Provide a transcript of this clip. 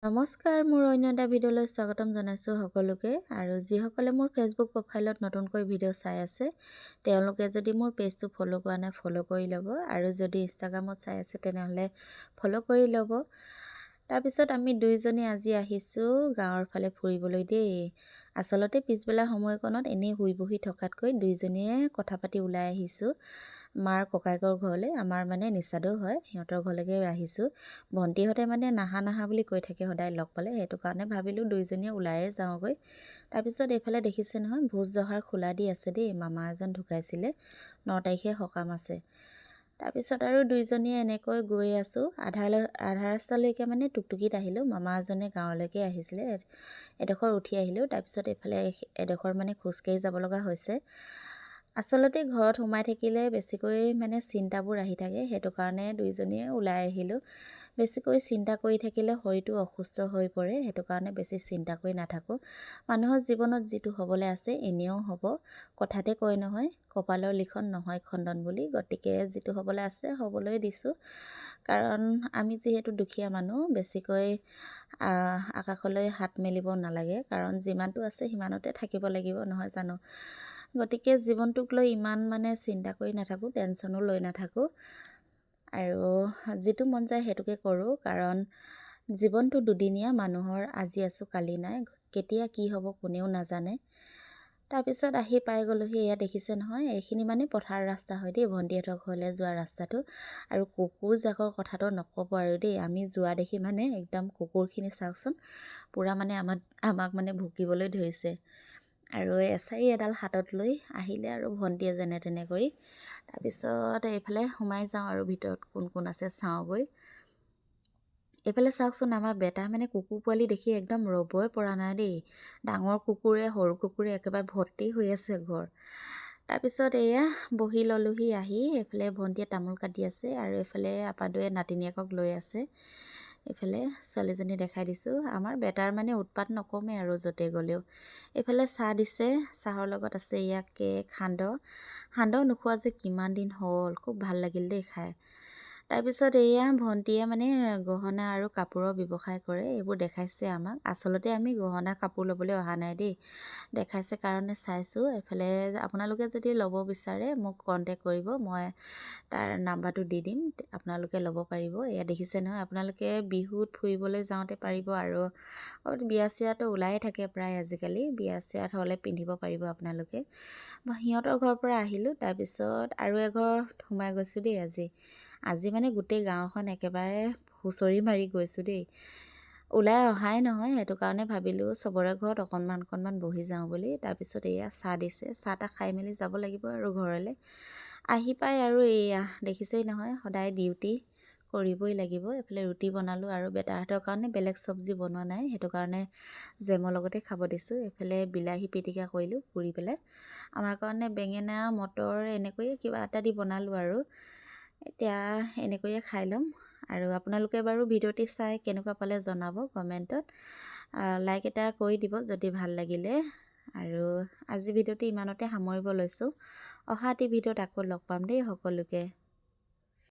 নমস্কাৰ, মোৰ অন্য এটা ভিডিঅ'লৈ স্বাগতম জনাইছোঁ সকলোকে। আৰু যিসকলে মোৰ ফেচবুক প্ৰফাইলত নতুনকৈ ভিডিঅ' চাই আছে তেওঁলোকে যদি মোৰ পেজটো ফ'ল' কৰা নাই ফ'ল' কৰি ল'ব, আৰু যদি ইনষ্টাগ্ৰামত চাই আছে তেনেহ'লে ফ'ল' কৰি ল'ব। তাৰপিছত আমি দুইজনী আজি আহিছোঁ গাঁৱৰ ফালে ফুৰিবলৈ দেই। আচলতে পিছবেলা সময়কণত এনেই শুই বহি থকাতকৈ দুইজনীয়ে কথা পাতি ওলাই আহিছোঁ মাৰ ককায়েকৰ ঘৰলৈ। আমাৰ মানে নিচাদৌ হয়, সিহঁতৰ ঘৰলৈকে আহিছোঁ। ভণ্টিহঁতে মানে নাহা বুলি কৈ থাকে সদায় লগ পালে, সেইটো কাৰণে ভাবিলোঁ দুইজনীয়ে ওলায়ে যাওঁগৈ। তাৰপিছত এইফালে দেখিছে নহয়, ভোজ জহাৰ খোলা দি আছে দেই। মামা এজন ঢুকাইছিলে, 9 তাৰিখে সকাম আছে। তাৰপিছত আৰু দুইজনীয়ে এনেকৈ গৈ আছোঁ। আধা ৰাস্তালৈকে মানে টুকটুকিত আহিলোঁ। মামা এজনে গাঁৱলৈকে আহিছিলে, এডোখৰ উঠি আহিলোঁ। তাৰপিছত এইফালে এডোখৰ মানে খোজকাঢ়ি যাব লগা হৈছে। আচলতে ঘৰত সোমাই থাকিলে বেছিকৈ মানে চিন্তাবোৰ আহি থাকে, সেইটো কাৰণে দুইজনীয়ে ওলাই আহিলোঁ। বেছিকৈ চিন্তা কৰি থাকিলে শৰীৰটো অসুস্থ হৈ পৰে, সেইটো কাৰণে বেছি চিন্তা কৰি নাথাকোঁ। মানুহৰ জীৱনত যিটো হ'বলৈ আছে এনেও হ'ব। কথাতে কয় নহয়, কপালৰ লিখন নহয় খণ্ডন বুলি। গতিকে যিটো হ'বলৈ আছে হ'বলৈ দিছোঁ। কাৰণ আমি যিহেতু দুখীয়া মানুহ, বেছিকৈ আকাশলৈ হাত মেলিব নালাগে। কাৰণ যিমানটো আছে সিমানতে থাকিব লাগিব, নহয় জানো। গতিকে জীৱনটোক লৈ ইমান মানে চিন্তা কৰি নাথাকোঁ, টেনশ্যনো লৈ নাথাকোঁ, আৰু যিটো মন যায় সেইটোকে কৰোঁ। কাৰণ জীৱনটো দুদিনীয়া, মানুহৰ আজি আছোঁ কালি নাই, কেতিয়া কি হ'ব কোনেও নাজানে। তাৰপিছত আহি পাই গ'লোহি। এয়া দেখিছে নহয়, এইখিনি মানে পথাৰ ৰাস্তা হয় দেই, ভণ্টিহঁতৰ ঘৰলৈ যোৱা ৰাস্তাটো। আৰু কুকুৰ জাকৰ কথাটো নক'ব আৰু দেই। আমি যোৱা দেখি মানে একদম কুকুৰখিনি চাওকচোন, পূৰা মানে আমাক মানে ভুকিবলৈ ধৰিছে। আৰু এছাৰি এডাল হাতত লৈ আহিলে আৰু ভণ্টিয়ে যেনে তেনে কৰি। তাৰপিছত এইফালে সোমাই যাওঁ আৰু ভিতৰত কোন কোন আছে চাওঁগৈ। এইফালে চাওকচোন, আমাৰ বেটা মানে কুকুৰ পোৱালি দেখি একদম ৰ'বই পৰা নাই দেই। ডাঙৰ কুকুৰে সৰু কুকুৰে একেবাৰে ভৰ্তি হৈ আছে ঘৰ। তাৰপিছত এয়া বহি ল'লোহি আহি। এইফালে ভণ্টিয়ে তামোল কাটি আছে, আৰু এইফালে আপাদুৱে নাতিনীয়েকক লৈ আছে। এইফালে ছোৱালীজনী দেখাই দিছোঁ। আমাৰ বেটাৰ মানে উৎপাত নকমে আৰু য'তে গ'লেও। এইফালে চাহ দিছে, চাহৰ লগত আছে এয়া কেক, সান্দহ নোখোৱা যে কিমান দিন হ'ল, খুব ভাল লাগিল দেই খাই। তাৰপিছত এয়া ভণ্টিয়ে মানে গহনা আৰু কাপোৰৰ ব্যৱসায় কৰে, এইবোৰ দেখাইছে আমাক। আচলতে আমি গহনা কাপোৰ ল'বলৈ অহা নাই দেই, দেখাইছে কাৰণে চাইছোঁ। এইফালে আপোনালোকে যদি ল'ব বিচাৰে মোক কণ্টেক্ট কৰিব, মই তাৰ নাম্বাৰটো দি দিম, আপোনালোকে ল'ব পাৰিব। এয়া দেখিছে নহয়, আপোনালোকে বিহুত ফুৰিবলৈ যাওঁতে পাৰিব, আৰু বিয়া চিয়াটো ওলাই থাকে প্ৰায় আজিকালি, বিয়া চিয়াত হ'লে পিন্ধিব পাৰিব আপোনালোকে। সিহঁতৰ ঘৰৰ পৰা আহিলোঁ। তাৰপিছত আৰু এঘৰত সোমাই গৈছোঁ দেই। আজি মানে গোটেই গাঁওখন একেবাৰে হুঁচৰি মাৰি গৈছোঁ দেই। ওলাই অহাই নহয়, সেইটো কাৰণে ভাবিলোঁ চবৰে ঘৰত অকণমান বহি যাওঁ বুলি। তাৰপিছত এয়া চাহ দিছে, চাহ তাহ খাই মেলি যাব লাগিব আৰু ঘৰলৈ। আহি পাই আৰু এয়া দেখিছেই নহয়, সদায় ডিউটি কৰিবই লাগিব। এইফালে ৰুটি বনালোঁ, আৰু বেটাহঁতৰ কাৰণে বেলেগ চব্জি বনোৱা নাই, সেইটো কাৰণে জেমৰ লগতে খাব দিছোঁ। এইফালে বিলাহী পিটিকা কৰিলোঁ পুৰি পেলাই, আমাৰ কাৰণে বেঙেনা মটৰ এনেকৈয়ে কিবা এটা দি বনালোঁ। আৰু এতিয়া এনেকৈয়ে খাই ল'ম। আৰু আপোনালোকে বাৰু ভিডিঅ'টি চাই কেনেকুৱা পালে জনাব কমেণ্টত। লাইক এটা কৰি দিব যদি ভাল লাগিলে। আৰু আজি ভিডিঅ'টি ইমানতে সামৰিব লৈছোঁ। অহা এটি ভিডিঅ'ত আকৌ লগ পাম দেই সকলোকে।